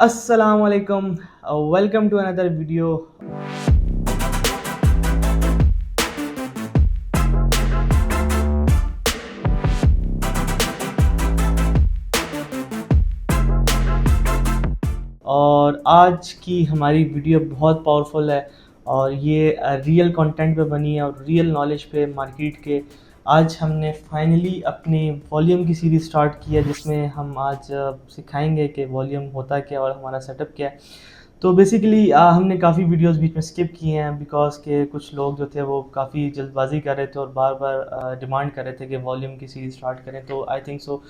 अस्सलाम वालेकुम। Welcome to another video. और आज की हमारी वीडियो बहुत पावरफुल है और ये रियल कंटेंट पे बनी है और रियल नॉलेज पे मार्केट के। आज हमने फाइनली अपनी वॉल्यूम की सीरीज़ स्टार्ट की है जिसमें हम आज सिखाएंगे कि वॉल्यूम होता क्या है और हमारा सेटअप क्या है। तो बेसिकली हमने काफ़ी वीडियोस बीच में स्किप किए हैं बिकॉज के कुछ लोग जो थे वो काफ़ी जल्दबाजी कर रहे थे और बार बार डिमांड कर रहे थे कि वॉल्यूम की सीरीज़ स्टार्ट करें। तो I think so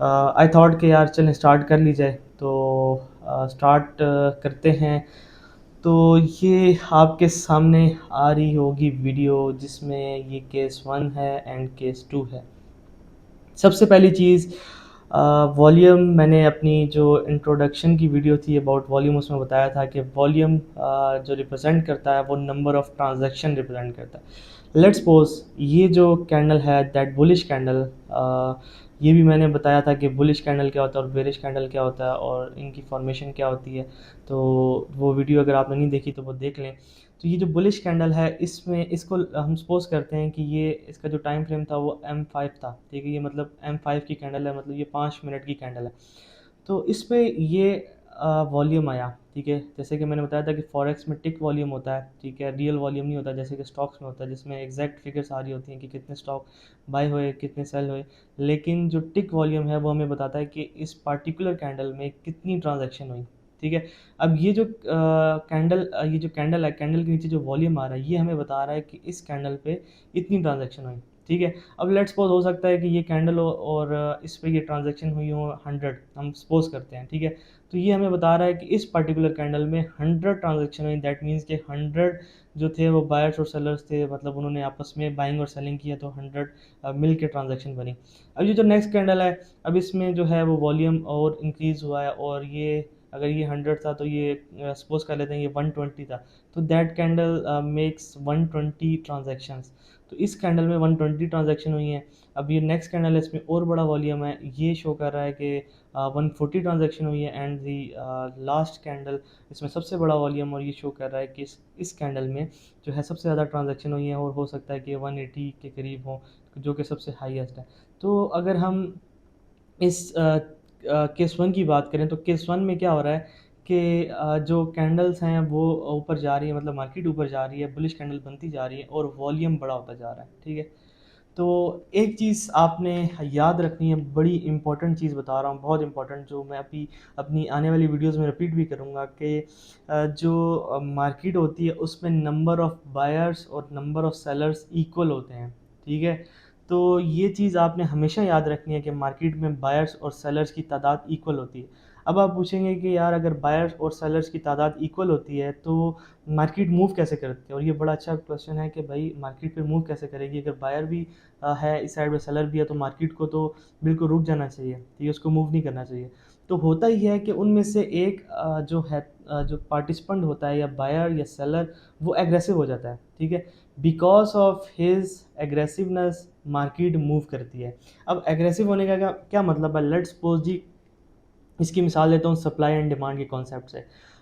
I thought कि यार चलें स्टार्ट कर ली जाए। तो स्टार्ट करते हैं। तो ये आपके सामने आ रही होगी वीडियो जिसमें ये केस 1 है एंड केस 2 है। सबसे पहली चीज़ वॉल्यूम, मैंने अपनी जो इंट्रोडक्शन की वीडियो थी अबाउट वॉल्यूम उसमें बताया था कि वॉल्यूम जो रिप्रेजेंट करता है वो नंबर ऑफ़ ट्रांजैक्शन रिप्रेजेंट करता है। लेट्स सपोज ये जो कैंडल है दैट बुलिश कैंडल, ये भी मैंने बताया था कि बुलिश कैंडल क्या होता है और बेरिश कैंडल क्या होता है और इनकी फॉर्मेशन क्या होती है। तो वो वीडियो अगर आपने नहीं देखी तो वो देख लें। तो ये जो बुलिश कैंडल है इसमें इसको हम सपोज करते हैं कि ये इसका जो टाइम फ्रेम था वो M5 था, ठीक है। ये मतलब M5 की कैंडल है, मतलब ये 5 मिनट की कैंडल है। तो इस पे ये वॉल्यूम आया, ठीक है। जैसे कि मैंने बताया था कि फॉरेक्स में टिक वॉल्यूम होता है, ठीक है, रियल वॉल्यूम नहीं होता जैसे कि स्टॉक्स में होता है जिसमें एग्जैक्ट फिगर्स आ रही होती हैं कि कितने स्टॉक बाय हुए कितने सेल हुए। लेकिन जो टिक वॉल्यूम है वो हमें बताता है कि इस पार्टिकुलर कैंडल में कितनी ट्रांजैक्शन हुई, ठीक है। अब ये जो कैंडल है, कैंडल के नीचे जो वॉल्यूम आ रहा है ये हमें बता रहा है कि इस कैंडल पे इतनी ट्रांजैक्शन हुई, ठीक है। अब लेट्स सपोज हो सकता है कि ये कैंडल हो और इस पे ये ट्रांजैक्शन हुई हो 100, हम सपोज करते हैं, ठीक है। तो ये हमें बता रहा है कि इस पर्टिकुलर कैंडल में 100 ट्रांजैक्शन हुई। दैट मीन्स कि 100 जो थे वो बायर्स और सेलर्स थे, मतलब उन्होंने आपस में बाइंग और सेलिंग किया तो 100 मिल के ट्रांजेक्शन बनी। अब ये जो नेक्स्ट कैंडल है, अब इसमें जो है वो वॉल्यूम और इंक्रीज़ हुआ है और ये अगर ये 100 था तो ये सपोज कर लेते हैं ये 120 था। तो दैट कैंडल मेक्स 120 ट्रांजेक्शन्स। तो इस कैंडल में 120 ट्रांजैक्शन हुई हैं। अब ये नेक्स्ट कैंडल है, इसमें और बड़ा वॉल्यूम है, ये शो कर रहा है कि 140 ट्रांजैक्शन हुई है। एंड दी लास्ट कैंडल, इसमें सबसे बड़ा वॉल्यूम और ये शो कर रहा है कि इस कैंडल में जो है सबसे ज़्यादा ट्रांजैक्शन हुई है और हो सकता है कि 180 के करीब हो, जो कि सबसे हाईएस्ट है। तो अगर हम इस केस वन की बात करें तो केस वन में क्या हो रहा है कि जो कैंडल्स हैं वो ऊपर जा रही है, मतलब मार्केट ऊपर जा रही है, बुलिश कैंडल बनती जा रही है और वॉल्यूम बड़ा होता जा रहा है, ठीक है। तो एक चीज़ आपने याद रखनी है, बड़ी इंपॉर्टेंट चीज़ बता रहा हूँ, बहुत इंपॉर्टेंट, जो मैं अभी अपनी आने वाली वीडियोस में रिपीट भी करूँगा कि जो मार्केट होती है उसमें नंबर ऑफ़ बायर्स और नंबर ऑफ़ सेलर्स इक्वल होते हैं, ठीक है। तो ये चीज़ आपने हमेशा याद रखनी है कि मार्केट में बायर्स और सेलर्स की तादाद इक्वल होती है। अब आप पूछेंगे कि यार अगर बायर्स और सेलर्स की तादाद इक्वल होती है तो मार्केट मूव कैसे करती है, और ये बड़ा अच्छा क्वेश्चन है कि भाई मार्केट फिर मूव कैसे करेगी। अगर बायर भी है इस साइड में, सेलर भी है, तो मार्केट को तो बिल्कुल रुक जाना चाहिए, ठीक है, उसको मूव नहीं करना चाहिए। तो होता ही है कि उनमें से एक जो है जो पार्टिसिपेंट होता है या बायर या सेलर, वो एग्रेसिव हो जाता है, ठीक है। Because of his aggressiveness market move करती है। अब एग्रेसिव होने का क्या क्या मतलब है, लेट्स सपोज जी, इसकी मिसाल देता हूँ सप्लाई एंड डिमांड के कॉन्सेप्ट से।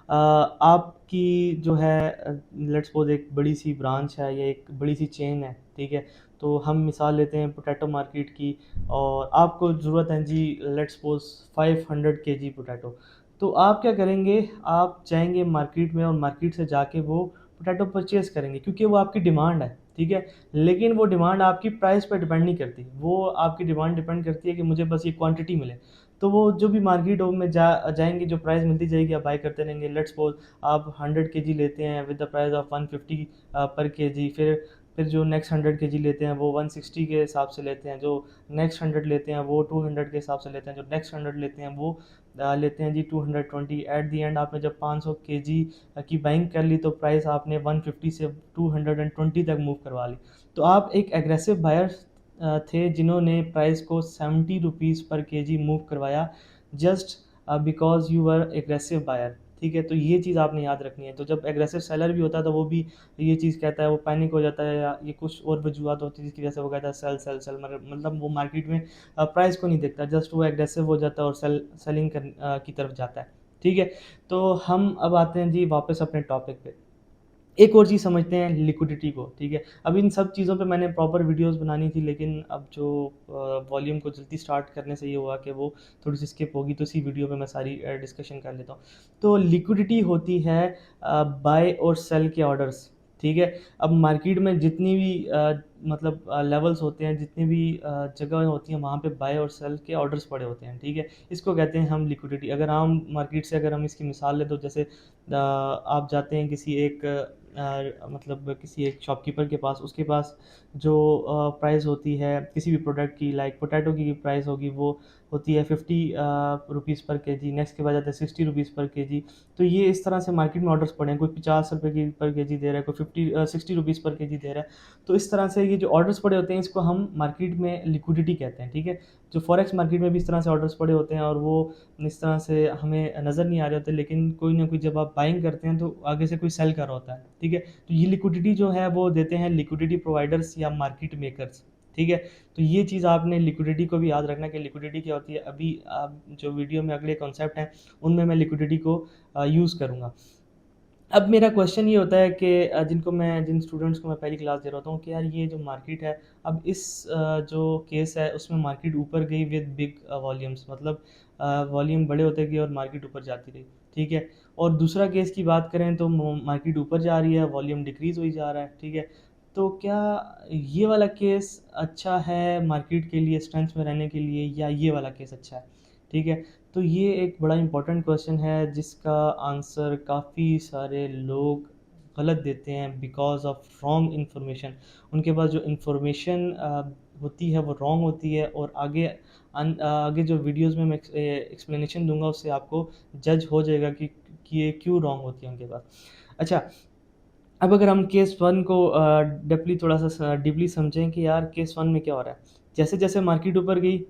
आपकी जो है लेट्स सपोज एक बड़ी सी ब्रांच है या एक बड़ी सी चेन है, ठीक है। तो हम मिसाल लेते हैं पोटैटो मार्केट की और आपको ज़रूरत है जी लेट्स सपोज 500 केजी पोटैटो। तो आप क्या करेंगे, आप जाएंगे मार्केट में और मार्केट से जाके वो पोटैटो परचेज़ करेंगे क्योंकि वो आपकी डिमांड है, ठीक है। लेकिन वो डिमांड आपकी प्राइस पर डिपेंड नहीं करती, वो आपकी डिमांड डिपेंड करती है कि मुझे बस ये क्वांटिटी मिले। तो वो जो भी मार्केट में जाएंगे, जो प्राइस मिलती जाएगी आप बाय करते रहेंगे। लेट्स सपोज आप 100 केजी लेते हैं विद द प्राइस ऑफ 150 पर केजी। फिर जो नेक्स्ट 100 केजी लेते हैं वो 160 के हिसाब से लेते हैं, जो नेक्स्ट 100 लेते हैं वो 200 के हिसाब से लेते हैं, जो नेक्स्ट 100 लेते हैं वो लेते हैं जी 220। एट दी एंड आपने जब 500 केजी की बाइंग कर ली तो प्राइस आपने 150 से 220 तक मूव करवा ली। तो आप एक एग्रेसिव बायर थे जिन्होंने प्राइस को 70 रुपीज़ पर केजी मूव करवाया, just because you were aggressive buyer, ठीक है। तो ये चीज़ आपने याद रखनी है। तो जब एग्रेसिव सेलर भी होता है तो वो भी ये चीज़ कहता है, वो पैनिक हो जाता है या ये कुछ और वजूहत होती है जिसकी वजह से वो कहता है सेल सेल सेल, मतलब वो मार्केट में प्राइस को नहीं देखता, जस्ट वो एग्रेसिव हो जाता है और सेलिंग की तरफ जाता है, ठीक है। तो हम अब आते हैं जी वापस अपने टॉपिक पे। एक और चीज़ समझते हैं लिक्विडिटी को, ठीक है। अब इन सब चीज़ों पे मैंने प्रॉपर वीडियोस बनानी थी, लेकिन अब जो वॉल्यूम को जल्दी स्टार्ट करने से ये हुआ कि वो थोड़ी सी स्किप होगी, तो इसी वीडियो में मैं सारी डिस्कशन कर लेता हूँ। तो लिक्विडिटी होती है बाय और सेल के ऑर्डर्स, ठीक है। अब मार्केट में जितनी भी मतलब लेवल्स होते हैं, जितनी भी जगह होती हैं, वहाँ पे बाय और सेल के ऑर्डर्स पड़े होते हैं, ठीक है। इसको कहते हैं हम लिक्विडिटी। अगर आम मार्केट से अगर हम इसकी मिसाल लें, तो जैसे आप जाते हैं किसी एक मतलब किसी एक शॉपकीपर के पास, उसके पास जो प्राइस होती है किसी भी प्रोडक्ट की, लाइक पोटैटो की प्राइस होगी, वो होती है 50 रुपीज़ पर केजी। नेक्स्ट के बाद आता है 60 रुपीज़ पर केजी। तो ये इस तरह से मार्केट में ऑर्डर्स पड़े हैं, कोई 50 रुपये की पर केजी दे रहा है, कोई 60 रुपीज़ पर केजी दे रहा है। तो इस तरह से ये जो ऑर्डर्स पड़े होते हैं, इसको हम मार्केट में लिक्विडिटी कहते हैं, ठीक है। जो फॉरेक्स मार्केट में भी इस तरह से ऑर्डर्स पड़े होते हैं, और वो इस तरह से हमें नज़र नहीं आ रहे होते, लेकिन कोई ना कोई जब आप बाइंग करते हैं तो आगे से कोई सेल कर रहा होता है, ठीक है। तो ये लिक्विडिटी जो है वो देते हैं लिक्विडिटी प्रोवाइडर्स या मार्केट मेकर्स, ठीक है। तो ये चीज़ आपने लिक्विडिटी को भी याद रखना कि लिक्विडिटी क्या होती है। अभी आप जो वीडियो में अगले कॉन्सेप्ट हैं उनमें मैं लिक्विडिटी को यूज़ करूँगा। अब मेरा क्वेश्चन ये होता है कि जिन स्टूडेंट्स को मैं पहली क्लास दे रहा होता हूँ कि यार ये जो मार्केट है, अब इस जो केस है उसमें मार्केट ऊपर गई विद बिग वॉल्यूम्स, मतलब वॉल्यूम बड़े होते गए और मार्केट ऊपर जाती रही, ठीक है। और दूसरा केस की बात करें तो मार्केट ऊपर जा रही है, वॉल्यूम डिक्रीज़ हुई जा रहा है, ठीक है। तो क्या ये वाला केस अच्छा है मार्केट के लिए स्ट्रेंथ में रहने के लिए, या ये वाला केस अच्छा है, ठीक है। तो ये एक बड़ा इम्पोर्टेंट क्वेश्चन है जिसका आंसर काफ़ी सारे लोग गलत देते हैं बिकॉज ऑफ रॉन्ग इन्फॉर्मेशन। उनके पास जो इन्फॉर्मेशन होती है वो रॉन्ग होती है, और आगे जो वीडियोस में मैं एक्सप्लेनेशन दूंगा उससे आपको जज हो जाएगा कि ये क्यों रॉन्ग होती है उनके पास। अच्छा, अब अगर हम केस वन को डीपली थोड़ा सा डीपली समझें कि यार केस वन में क्या हो रहा है। जैसे जैसे मार्केट ऊपर गई,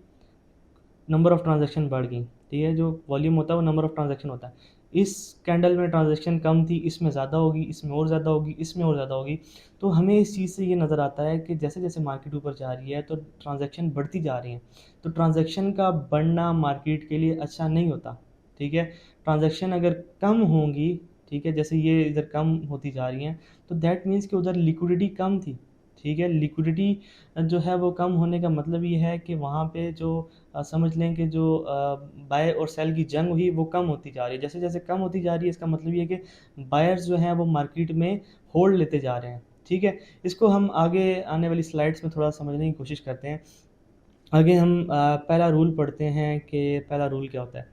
नंबर ऑफ़ ट्रांजैक्शन बढ़ गई, ठीक है। जो वॉल्यूम होता है वो नंबर ऑफ़ ट्रांजैक्शन होता है। इस कैंडल में ट्रांजैक्शन कम थी, इसमें ज़्यादा होगी, इसमें और ज़्यादा होगी, इसमें और ज़्यादा होगी। तो हमें इस चीज़ से ये नज़र आता है कि जैसे जैसे मार्केट ऊपर जा रही है तो ट्रांजैक्शन बढ़ती जा रही हैं। तो ट्रांजैक्शन का बढ़ना मार्केट के लिए अच्छा नहीं होता, ठीक है। ट्रांजैक्शन अगर कम होंगी, ठीक है, जैसे ये इधर कम होती जा रही हैं, तो दैट मीन्स कि उधर लिक्विडिटी कम थी, ठीक है। लिक्विडिटी जो है वो कम होने का मतलब ये है कि वहाँ पे जो समझ लें कि जो बाय और सेल की जंग हुई वो कम होती जा रही है। जैसे जैसे कम होती जा रही है, इसका मतलब ये है कि बायर्स जो हैं वो मार्केट में होल्ड लेते जा रहे हैं, ठीक है। इसको हम आगे आने वाली स्लाइड्स में थोड़ा समझने की कोशिश करते हैं। आगे हम पहला रूल पढ़ते हैं कि पहला रूल क्या होता है।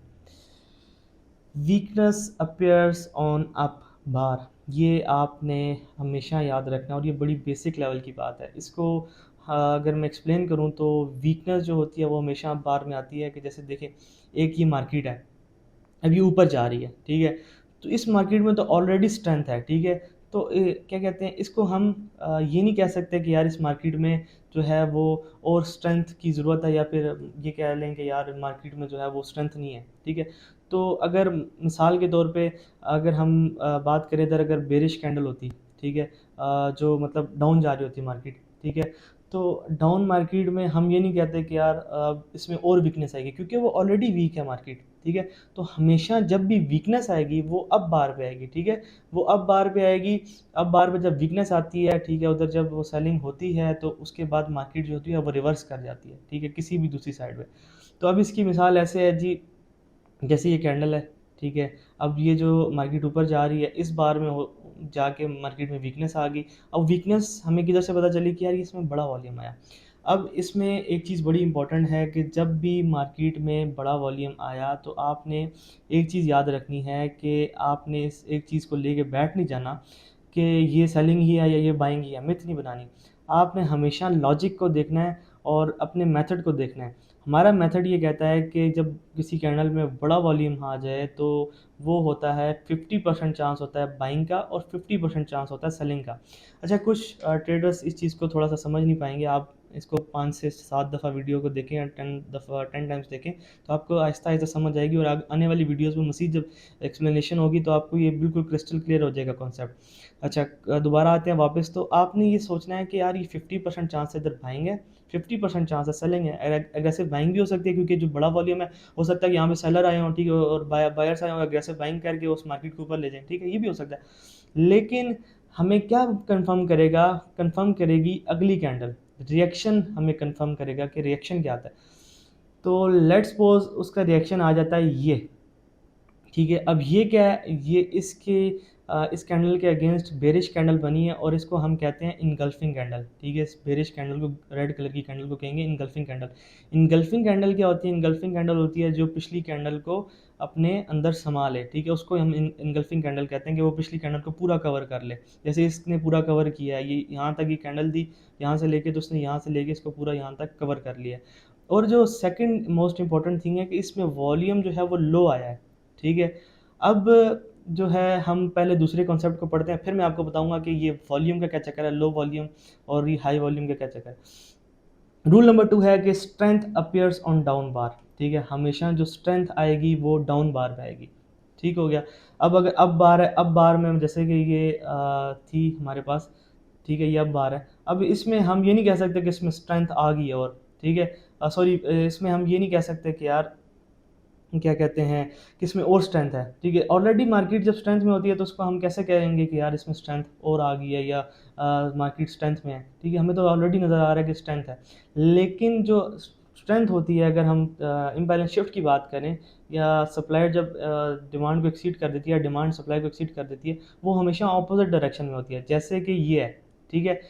वीकनेस अपीयर्स ऑन अप बार, ये आपने हमेशा याद रखना, और ये बड़ी बेसिक लेवल की बात है। इसको अगर मैं एक्सप्लेन करूँ तो वीकनेस जो होती है वो हमेशा बार में आती है कि जैसे देखें, एक ये मार्केट है, अभी ऊपर जा रही है, ठीक है। तो इस मार्केट में तो ऑलरेडी स्ट्रेंथ है, ठीक है। तो क्या कहते हैं इसको हम ये नहीं कह सकते कि यार इस मार्केट में जो है वो और स्ट्रेंथ की ज़रूरत है, या फिर ये कह लें कि यार मार्केट में जो है वो स्ट्रेंथ नहीं है, ठीक है। तो अगर मिसाल के तौर पे अगर हम बात करें, इधर अगर बेरिश कैंडल होती, ठीक है, जो मतलब डाउन जा रही होती मार्केट, ठीक है। तो डाउन मार्केट में हम ये नहीं कहते कि यार इसमें और वीकनेस आएगी, क्योंकि वो ऑलरेडी वीक है मार्केट, ठीक है। तो हमेशा जब भी वीकनेस आएगी वो अब बार पे आएगी, ठीक है। वो अब बार पे आएगी। अब बार पे जब वीकनेस आती है, ठीक है, उधर जब वो सेलिंग होती है तो उसके बाद मार्केट जो होती है वो रिवर्स कर जाती है, ठीक है, किसी भी दूसरी साइड पे। तो अब इसकी मिसाल ऐसे है जी, जैसे ये कैंडल है, ठीक है। अब ये जो मार्केट ऊपर जा रही है, इस बार में हो जाके मार्केट में वीकनेस आ गई। अब वीकनेस हमें किधर से पता चली कि यार इसमें बड़ा वॉल्यूम आया। अब इसमें एक चीज़ बड़ी इंपॉर्टेंट है कि जब भी मार्केट में बड़ा वॉल्यूम आया तो आपने एक चीज़ याद रखनी है कि आपने इस एक चीज़ को लेके बैठ नहीं जाना कि ये सेलिंग ही है या ये बाइंग ही है, मिथ नहीं बनानी। आपने हमेशा लॉजिक को देखना है और अपने मेथड को देखना है। हमारा मेथड ये कहता है कि जब किसी कैंडल में बड़ा वॉल्यूम आ जाए तो वो होता है 50% चांस होता है बाइंग का और 50% चांस होता है सेलिंग का। अच्छा, कुछ ट्रेडर्स इस चीज़ को थोड़ा सा समझ नहीं पाएंगे। आप इसको 5 से 7 दफ़ा वीडियो को देखें या 10 टाइम्स देखें, तो आपको आहिस्ता आहिस्ता समझ आएगी और आने वाली वीडियोज़ में मज़ीद जब एक्सप्लेनेशन होगी तो आपको ये बिल्कुल क्रिस्टल क्लियर हो जाएगा कॉन्सेप्ट। अच्छा, दोबारा आते हैं वापस, तो आपने ये सोचना है कि यार ये 50% चांस है इधर बाइंग है, 50% चांस है सेलिंग है। एग्रेसिव बाइंग भी हो सकती है क्योंकि जो बड़ा वॉल्यूम है, हो सकता है कि यहाँ पे सेलर आए हों, ठीक है, और बायर्स आए हों, एग्रेसिव बाइंग करके उस मार्केट को ऊपर ले जाएं, ठीक है, ये भी हो सकता है। लेकिन हमें क्या कंफर्म करेगा, कंफर्म करेगी अगली कैंडल, रिएक्शन हमें कंफर्म करेगा कि रिएक्शन क्या आता है। तो लेट्स सपोज उसका रिएक्शन आ जाता है ये, ठीक है। अब ये क्या है, ये इस कैंडल के अगेंस्ट बेरिश कैंडल बनी है और इसको हम कहते हैं इनगल्फिंग कैंडल, ठीक है। इस बेरिश कैंडल को, रेड कलर की कैंडल को कहेंगे इनगल्फिंग कैंडल। इनगल्फिंग कैंडल क्या होती है? इनगल्फिंग कैंडल होती है जो पिछली कैंडल को अपने अंदर समा ले, ठीक है, उसको हम इनगल्फिंग कैंडल कहते हैं कि वो पिछली कैंडल को पूरा कवर कर ले। जैसे इसने पूरा कवर किया है, ये यहाँ तक ये कैंडल थी, यहाँ से लेके तो उसने यहाँ से लेके इसको पूरा यहाँ तक कवर कर लिया। और जो सेकंड मोस्ट इंपॉर्टेंट थिंग है कि इसमें वॉल्यूम जो है वो लो आया है, ठीक है। अब जो है हम पहले दूसरे कॉन्सेप्ट को पढ़ते हैं, फिर मैं आपको बताऊंगा कि ये वॉल्यूम का क्या चक्कर है, लो वॉल्यूम और ये हाई वॉल्यूम का क्या चक्कर है। रूल नंबर 2 है कि स्ट्रेंथ अपीयर्स ऑन डाउन बार, ठीक है, हमेशा जो स्ट्रेंथ आएगी वो डाउन बार में आएगी, ठीक हो गया। अब अगर अब बार है, अब बार में जैसे कि ये थी हमारे पास, ठीक है, ये अब बार है। अब इसमें हम ये नहीं कह सकते कि इसमें स्ट्रेंथ आ गई है, और ठीक है, सॉरी, इसमें हम ये नहीं कह सकते कि यार क्या कहते हैं कि इसमें और स्ट्रेंथ है, ठीक है। ऑलरेडी मार्केट जब स्ट्रेंथ में होती है तो उसको हम कैसे कहेंगे कि यार इसमें स्ट्रेंथ और आ गई है या मार्केट स्ट्रेंथ में है, ठीक है, हमें तो ऑलरेडी नज़र आ रहा है कि स्ट्रेंथ है। लेकिन जो स्ट्रेंथ होती है, अगर हम इम्बैलेंस शिफ्ट की बात करें या सप्लायर जब डिमांड को एक्सीड कर देती है या डिमांड सप्लाई को एक्सीड कर देती है, वो हमेशा ऑपोजिट डायरेक्शन में होती है, जैसे कि ये है, ठीक है।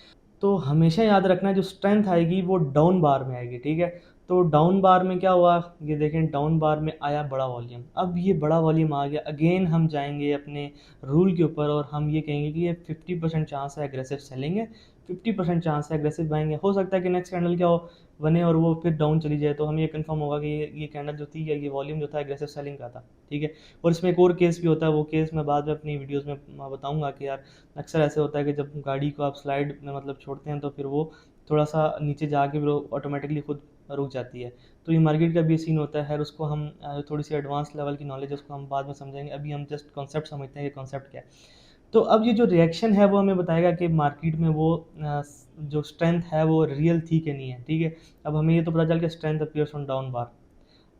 तो हमेशा याद रखना जो स्ट्रेंथ आएगी वो डाउन बार में आएगी, ठीक है। तो डाउन बार में क्या हुआ, ये देखें, डाउन बार में आया बड़ा वॉल्यूम। अब ये बड़ा वॉल्यूम आ गया, अगेन हम जाएंगे अपने रूल के ऊपर और हम ये कहेंगे कि ये 50% चांस है एग्रेसिव सेलिंग है, 50% चांस है एग्रेसिव बाइंग है। हो सकता है कि नेक्स्ट कैंडल क्या हो, बने और वो फिर डाउन चली जाए, तो हमें ये कंफर्म होगा कि ये कैंडल जो थी या ये वॉल्यूम जो था एग्रेसिव सेलिंग का था, ठीक है। और इसमें एक और केस भी होता है, वो केस मैं बाद में अपनी वीडियोज़ में बताऊँगा कि यार अक्सर ऐसे होता है कि जब गाड़ी को आप स्लाइड में मतलब छोड़ते हैं तो फिर वो थोड़ा सा नीचे जाके फिर वो ऑटोमेटिकली खुद रुक जाती है। तो ये मार्केट का भी सीन होता है, उसको हम थोड़ी सी एडवांस लेवल की नॉलेज है उसको हम बाद में समझेंगे, अभी हम जस्ट कॉन्सेप्ट समझते हैं कि कॉन्सेप्ट क्या है। तो अब ये जो रिएक्शन है वो हमें बताएगा कि मार्केट में वो जो स्ट्रेंथ है वो रियल थी कि नहीं है, ठीक है। अब हमें ये तो पता चल गया स्ट्रेंथ अपीयर्स ऑन डाउन बार।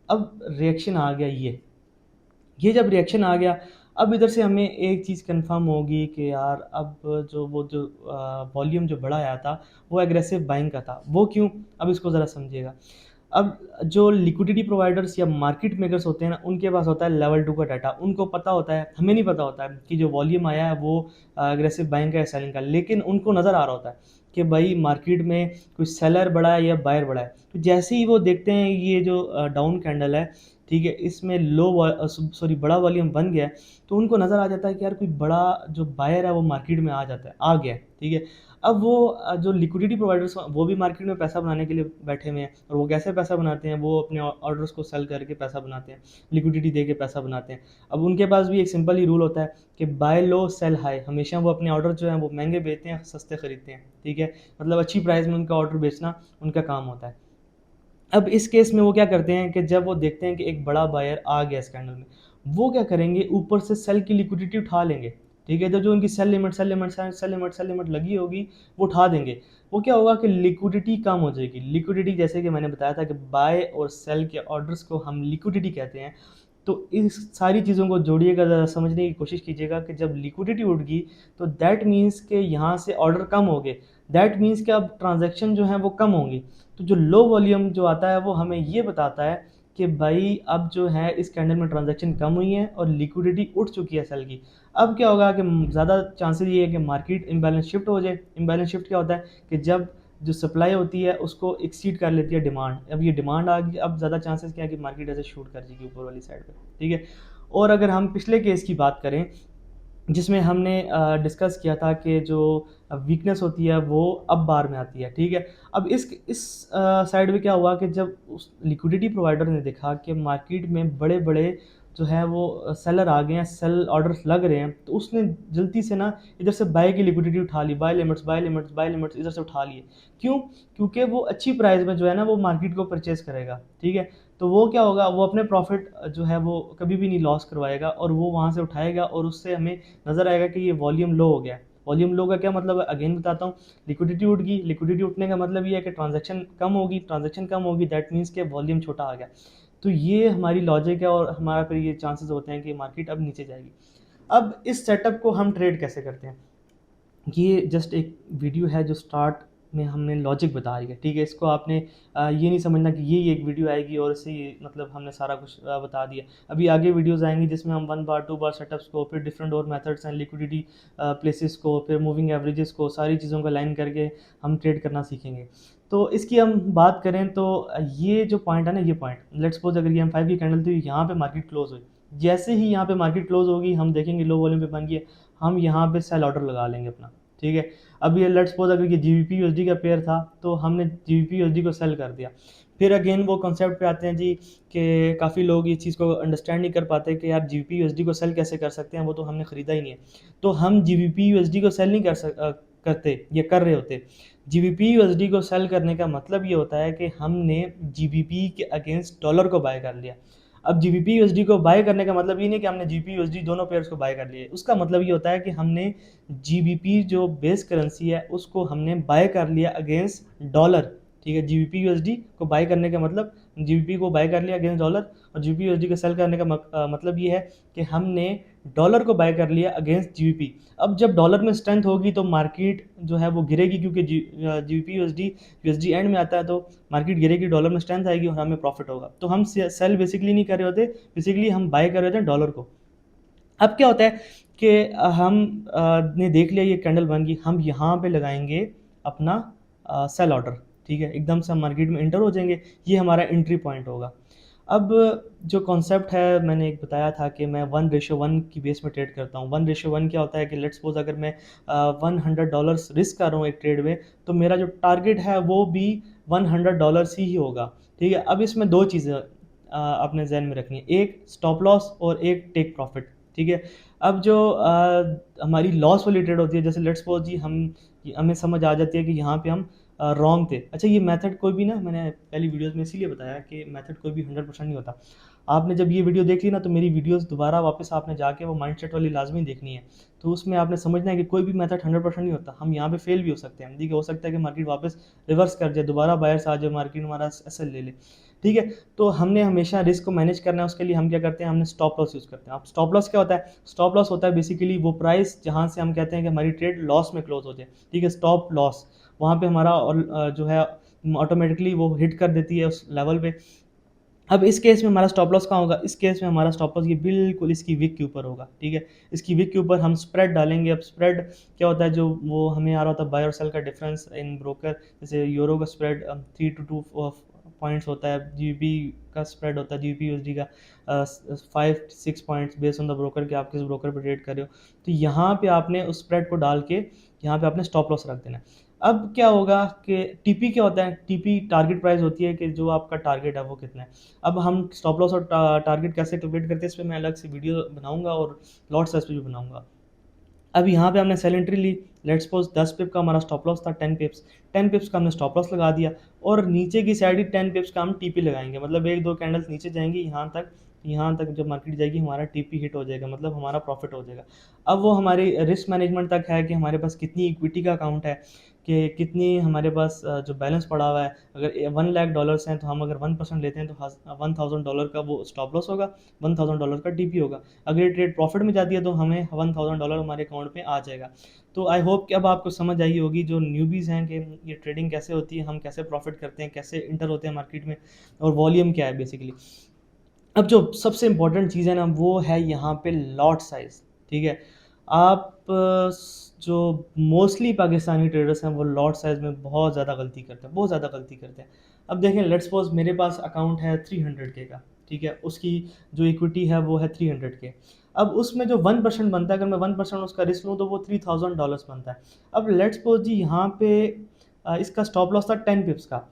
अब रिएक्शन आ गया ये जब रिएक्शन आ गया, अब इधर से हमें एक चीज़ कंफर्म होगी कि यार अब जो वॉल्यूम जो बड़ा आया था वो एग्रेसिव बाइंग का था। वो क्यों, अब इसको ज़रा समझिएगा। अब जो लिक्विडिटी प्रोवाइडर्स या मार्केट मेकर्स होते हैं ना, उनके पास होता है लेवल 2 का डाटा, उनको पता होता है, हमें नहीं पता होता है कि जो वॉल्यूम आया है वो एग्रेसिव बाइंग का या सेलिंग का, लेकिन उनको नज़र आ रहा होता है कि भाई मार्केट में कोई सेलर बड़ा है या बायर बड़ा है। तो जैसे ही वो देखते हैं ये जो डाउन कैंडल है, ठीक है, इसमें बड़ा वॉल्यूम बन गया है, तो उनको नज़र आ जाता है कि यार कोई बड़ा जो बायर है वो मार्केट में आ जाता है, आ गया है, ठीक है। अब वो जो लिक्विडिटी प्रोवाइडर्स वो भी मार्केट में पैसा बनाने के लिए बैठे हुए हैं, और वो कैसे पैसा बनाते हैं, वो अपने ऑर्डर्स को सेल करके पैसा बनाते हैं, लिक्विडिटी दे के पैसा बनाते हैं। अब उनके पास भी एक सिंपल ही रूल होता है कि बाय लो सेल हाई, हमेशा वो अपने ऑर्डर जो हैं वो महंगे बेचते हैं, सस्ते खरीदते हैं, ठीक है, मतलब अच्छी प्राइस में उनका ऑर्डर बेचना उनका काम होता है। अब इस केस में वो क्या करते हैं कि जब वो देखते हैं कि एक बड़ा बायर आ गया स्कैंडल में, वो क्या करेंगे, ऊपर से सेल की लिक्विडिटी उठा लेंगे, ठीक है। तो जो उनकी सेल लिमिट लगी होगी वो उठा देंगे। वो क्या होगा कि लिक्विडिटी कम हो जाएगी। लिक्विडिटी जैसे कि मैंने बताया था कि बाय और सेल के ऑर्डर्स को हम लिक्विडिटी कहते हैं। तो इस सारी चीज़ों को जोड़िएगा, ज़रा समझने की कोशिश कीजिएगा कि जब लिक्विडिटी उठ गई तो दैट मीन्स के यहाँ से ऑर्डर कम हो गए, दैट मीन्स कि अब ट्रांजैक्शन जो है वो कम होंगी। तो जो लो वॉल्यूम जो आता है वो हमें ये बताता है कि भाई अब जो है इस कैंडल में ट्रांजैक्शन कम हुई है और लिक्विडिटी उठ चुकी है सेल की। अब क्या होगा कि ज़्यादा चांसेस ये है कि मार्केट इम्बैलेंस शिफ्ट हो जाए। इम्बैलेंस शिफ्ट क्या होता है कि जब जो सप्लाई होती है उसको एक्सीड कर लेती है डिमांड। अब ये डिमांड आ गई, अब ज़्यादा चांसेस क्या है कि मार्केट ऐसे शूट कर जाएगी ऊपर वाली साइड पे, ठीक है। और अगर हम पिछले केस की बात करें जिसमें हमने डिस्कस किया था कि जो वीकनेस होती है वो अब बार में आती है, ठीक है। अब इस साइड में क्या हुआ कि जब उस लिक्विडिटी प्रोवाइडर ने देखा कि मार्केट में बड़े बड़े जो है वो सेलर आ गए हैं, सेल ऑर्डर्स लग रहे हैं, तो उसने जल्दी से ना इधर से बाय की लिक्विडिटी उठा ली, buy limits buy limits buy limits इधर से उठा लिए। क्यों? क्योंकि वो अच्छी प्राइस में जो है ना वो मार्केट को परचेज़ करेगा, ठीक है? तो वो क्या होगा, वो अपने प्रॉफिट जो है वो कभी भी नहीं लॉस करवाएगा और वो वहाँ से उठाएगा और उससे हमें नज़र आएगा कि ये वॉल्यूम लो हो गया है। वॉल्यूम लो का क्या मतलब है, अगेन बताता हूँ, लिक्विडिटी उठ गई, लिक्विडिटी उठने का मतलब ये है कि ट्रांजैक्शन कम होगी, ट्रांजैक्शन कम होगी, दैट मीन्स कि वॉल्यूम छोटा आ गया। तो ये हमारी लॉजिक है और हमारा फिर ये चांसेस होते हैं कि मार्केट अब नीचे जाएगी। अब इस सेटअप को हम ट्रेड कैसे करते हैं, ये जस्ट एक वीडियो है जो स्टार्ट में हमने लॉजिक बता रही है, ठीक है? इसको आपने ये नहीं समझना कि ये एक वीडियो आएगी और इससे मतलब हमने सारा कुछ बता दिया। अभी आगे वीडियोस आएंगी जिसमें हम 1 बार 2 बार सेटअप्स को, फिर डिफरेंट और मेथड्स एंड लिक्विडिटी प्लेसेस को, फिर मूविंग एवरेजेस को, सारी चीज़ों का लाइन करके हम ट्रेड करना सीखेंगे। तो इसकी हम बात करें तो ये जो पॉइंट है ना, ये पॉइंट लेट्स सपोज अगर ये हम 5 की कैंडल थी, यहाँ पे मार्केट क्लोज हुई, जैसे ही यहाँ पे मार्केट क्लोज होगी हम देखेंगे लो वॉल्यूम पे बन गई है, हम यहाँ पे सेल ऑर्डर लगा लेंगे अपना, ठीक है? अब ये लेट्स सपोज अगर ये जीबीपी यूएसडी का पेयर था तो हमने जीबीपी यूएसडी को सेल कर दिया। फिर अगेन वो कॉन्सेप्ट पे आते हैं जी कि काफ़ी लोग इस चीज़ को अंडरस्टैंड नहीं कर पाते कि यार जीबीपी यूएसडी को सेल कैसे कर सकते हैं, वो तो हमने ख़रीदा ही नहीं है। तो हम जीबीपी यूएसडी को सेल नहीं करते, ये कर रहे होते। जीबीपी यूएसडी को सेल करने का मतलब ये होता है कि हमने जीबीपी के अगेंस्ट डॉलर को बाय कर लिया। अब जीबीपी यूएसडी को बाय करने का मतलब ये नहीं कि हमने जीबीपी यूएसडी दोनों पेयर्स को बाय कर लिए, उसका मतलब ये होता है कि हमने जीबीपी जो बेस करेंसी है उसको हमने बाय कर लिया अगेंस्ट डॉलर, ठीक है? जीबीपी यूएसडी को बाय करने का मतलब जीबीपी को बाय कर लिया अगेंस्ट डॉलर, और जीबीपी यूएसडी को सेल करने का मतलब ये है कि हमने डॉलर को बाय कर लिया अगेंस्ट जीबीपी। अब जब डॉलर में स्ट्रेंथ होगी तो मार्केट जो है वो गिरेगी, क्योंकि जीबीपी यूएसडी एंड में आता है, तो मार्केट गिरेगी, डॉलर में स्ट्रेंथ आएगी और हमें प्रॉफिट होगा। तो हम सेल बेसिकली नहीं कर रहे होते, बेसिकली हम बाय कर रहे होते हैं डॉलर को। अब क्या होता है कि हम ने देख लिया ये कैंडल बन गई, हम यहाँ पे लगाएंगे अपना सेल ऑर्डर, ठीक है? एकदम से हम मार्केट में इंटर हो जाएंगे, ये हमारा एंट्री पॉइंट होगा। अब जो कॉन्सेप्ट है मैंने एक बताया था कि मैं 1:1 की बेस में ट्रेड करता हूँ। 1:1 क्या होता है कि लेट्स सपोज अगर मैं $100 रिस्क कर रहा हूँ एक ट्रेड में, तो मेरा जो टारगेट है वो भी $100 ही होगा, ठीक है? अब इसमें दो चीज़ें अपने जहन में रखनी है, एक स्टॉप लॉस और एक टेक प्रॉफिट, ठीक है? अब जो हमारी लॉस वाली ट्रेड होती है, जैसे लेट्स सपोज जी हमें समझ आ जाती है कि यहाँ पे हम रॉन्ग थे। अच्छा, ये मेथड कोई भी ना, मैंने पहली वीडियोस में इसीलिए बताया कि मेथड कोई भी 100% नहीं होता। आपने जब ये वीडियो देख ली ना, तो मेरी वीडियोस दोबारा वापस आपने जाके वो माइंडसेट वाली लाजमी देखनी है। तो उसमें आपने समझना है कि कोई भी मेथड 100% नहीं होता, हम यहाँ पे फेल भी हो सकते हैं, ठीक है? हो सकता है कि मार्केट वापस रिवर्स कर जाए, दोबारा बायर्स आ जाए, मार्केट हमारा एसएल ले ले, ठीक है? तो हमने हमेशा रिस्क को मैनेज करना है, उसके लिए हम क्या करते हैं, हमने स्टॉप लॉस यूज़ करते हैं। अब स्टॉप लॉस क्या होता है? स्टॉप लॉस होता है बेसिकली वो प्राइस जहाँ से हम कहते हैं कि हमारी ट्रेड लॉस में क्लोज हो जाए, ठीक है? स्टॉप लॉस वहाँ पे हमारा और जो है ऑटोमेटिकली वो हिट कर देती है उस लेवल पे। अब इस केस में हमारा स्टॉप लॉस कहाँ होगा? इस केस में हमारा स्टॉप लॉस ये बिल्कुल इसकी विक के ऊपर होगा, ठीक है? इसकी विक के ऊपर हम स्प्रेड डालेंगे। अब स्प्रेड क्या होता है, जो वो हमें आ रहा होता है बाय और सेल का डिफरेंस इन ब्रोकर, जैसे यूरो का स्प्रेड 3 to 2 पॉइंट्स होता है, जीबी का स्प्रेड होता है, जीबी यूएसडी का 5-6 points based on the broker कि आप किस ब्रोकर पर ट्रेड कर रहे हो। तो यहाँ पे आपने उस स्प्रेड को डाल के यहाँ पे आपने स्टॉप लॉस रख देना है। अब क्या होगा कि टीपी क्या होता है? टीपी टारगेट प्राइस होती है कि जो आपका टारगेट है वो कितना है। अब हम स्टॉप लॉस और टारगेट कैसे कैलकुलेट करते हैं, इस पर मैं अलग से वीडियो बनाऊंगा और लॉट साइज पे भी बनाऊंगा। अब यहाँ पे हमने सेल एंट्री ली, लेट्स सपोज 10 पिप का हमारा स्टॉप लॉस था, 10 पिप्स का हमने स्टॉप लॉस लगा दिया, और नीचे की साइड ही 10 पिप्स का हम टीपी लगाएंगे, मतलब एक दो कैंडल्स नीचे जाएंगी, यहाँ तक जब मार्केट जाएगी हमारा टीपी हिट हो जाएगा, मतलब हमारा प्रॉफिट हो जाएगा। अब वो हमारी रिस्क मैनेजमेंट तक है कि हमारे पास कितनी इक्विटी का अकाउंट है, कि कितनी हमारे पास जो बैलेंस पड़ा हुआ है। अगर $1 लाख हैं तो हम अगर 1% लेते हैं तो $1000 का वो स्टॉप लॉस होगा, $1000 का टीपी होगा। अगर ये ट्रेड प्रॉफिट में जाती है तो हमें $1000 हमारे अकाउंट में आ जाएगा। तो आई होप कि अब आपको समझ आई होगी जो न्यूबीज़ हैं कि ये ट्रेडिंग कैसे होती है, हम कैसे प्रॉफिट करते हैं, कैसे इंटर होते हैं मार्केट में, और वॉल्यूम क्या है बेसिकली। अब जो सबसे इम्पोर्टेंट चीज़ है ना, वो है यहाँ पे लॉट साइज़, ठीक है? आप जो मोस्टली पाकिस्तानी ट्रेडर्स हैं वो लॉट साइज़ में बहुत ज़्यादा गलती करते हैं, बहुत ज़्यादा गलती करते हैं। अब देखें, लेट्स सपोज मेरे पास अकाउंट है 300K का, ठीक है? उसकी जो इक्विटी है वो है 300K। अब उसमें जो 1% बनता है, अगर मैं 1% उसका रिस्क लूँ तो वो $3000 बनता है। अब लेट्स सपोज जी यहाँ पे इसका स्टॉप लॉस था 10 पिप्स का,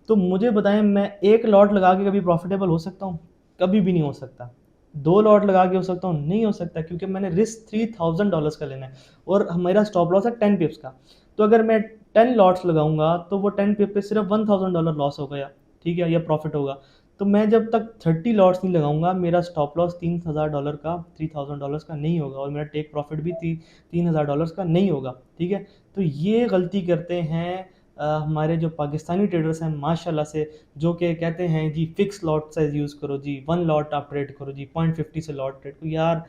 तो मुझे बताएं मैं एक लॉट लगा के कभी प्रॉफिटेबल हो सकता हूँ? कभी भी नहीं हो सकता। 2 लॉट लगा के हो सकता हूँ, नहीं हो सकता, क्योंकि मैंने रिस्क $3000 का लेना है और मेरा स्टॉप लॉस है 10 पिप्स का। तो अगर मैं 10 लॉट्स लगाऊंगा तो वो 10 पिप पे सिर्फ $1000 लॉस हो गया, ठीक है, या प्रॉफिट होगा। तो मैं जब तक 30 लॉट्स नहीं लगाऊंगा, मेरा स्टॉप लॉस $3000 का, $3000 का नहीं होगा और मेरा टेक प्रॉफिट भी $3000 का नहीं होगा, ठीक है। तो ये गलती करते हैं हमारे जो पाकिस्तानी ट्रेडर्स हैं माशाल्लाह से, जो कि कहते हैं जी फिक्स लॉट साइज यूज़ करो जी, 1 लॉट आप ट्रेड करो जी, 0.50 से लॉट ट्रेड करो। यार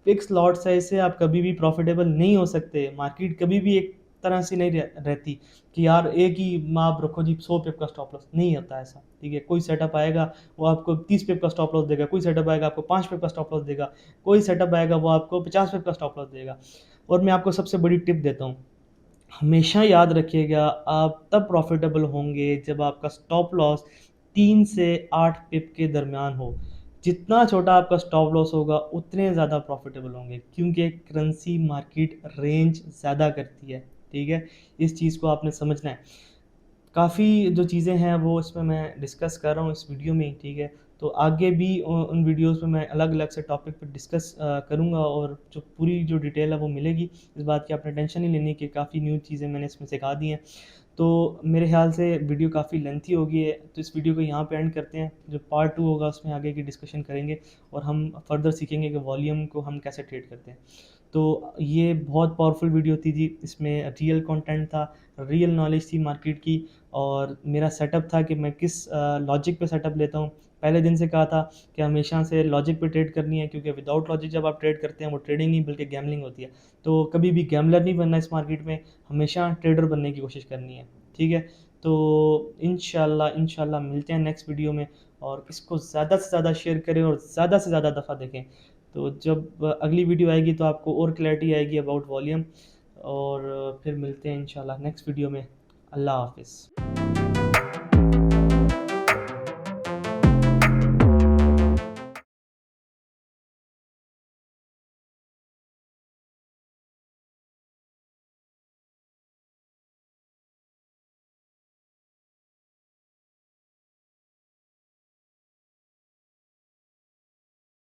फिक्स लॉट साइज से आप कभी भी प्रॉफिटेबल नहीं हो सकते। मार्केट कभी भी एक तरह से नहीं रहती कि यार एक ही आप रखो जी 100 पिप का स्टॉप लॉस, नहीं होता ऐसा, ठीक है। कोई सेटअप आएगा वो आपको 30 पिप का स्टॉप लॉस देगा, कोई सेटअप आएगा आपको 5 पिप का स्टॉप लॉस देगा, कोई सेटअप आएगा वो आपको 50 पिप का स्टॉप लॉस देगा। और मैं आपको सबसे बड़ी टिप देता हूँ, हमेशा याद रखिएगा आप तब प्रॉफिटेबल होंगे जब आपका स्टॉप लॉस 3 से 8 पिप के दरमियान हो। जितना छोटा आपका स्टॉप लॉस होगा उतने ज़्यादा प्रॉफिटेबल होंगे, क्योंकि करेंसी मार्केट रेंज ज़्यादा करती है, ठीक है। इस चीज़ को आपने समझना है। काफ़ी जो चीज़ें हैं वो इसमें मैं डिस्कस कर रहा हूँ इस वीडियो में ही, ठीक है। तो आगे भी उन वीडियोस में मैं अलग अलग से टॉपिक पर डिस्कस करूँगा और जो पूरी जो डिटेल है वो मिलेगी। इस बात की आपने टेंशन नहीं लेनी कि काफ़ी न्यू चीज़ें मैंने इसमें सिखा दी हैं। तो मेरे ख्याल से वीडियो काफ़ी लेंथी हो गई है, तो इस वीडियो को यहाँ पे एंड करते हैं। जो पार्ट 2 होगा उसमें आगे की डिस्कशन करेंगे और हम फर्दर सीखेंगे कि वॉल्यूम को हम कैसे ट्रेड करते हैं। तो ये बहुत पावरफुल वीडियो थी जी, इसमें रियल कंटेंट था, रियल नॉलेज थी मार्केट की, और मेरा सेटअप था कि मैं किस लॉजिक पे सेटअप लेता हूँ। पहले दिन से कहा था कि हमेशा से लॉजिक पे ट्रेड करनी है, क्योंकि विदाउट लॉजिक जब आप ट्रेड करते हैं वो ट्रेडिंग नहीं बल्कि गैमलिंग होती है। तो कभी भी गैमलर नहीं बनना इस मार्केट में, हमेशा ट्रेडर बनने की कोशिश करनी है, ठीक है। तो इंशाल्लाह मिलते हैं नेक्स्ट वीडियो में, और इसको ज़्यादा से ज़्यादा शेयर करें और ज़्यादा से ज़्यादा दफ़ा देखें। तो जब अगली वीडियो आएगी तो आपको और क्लैरिटी आएगी अबाउट वॉल्यूम, और फिर मिलते हैं इंशाल्लाह नेक्स्ट वीडियो में। अल्लाह हाफ़िज़।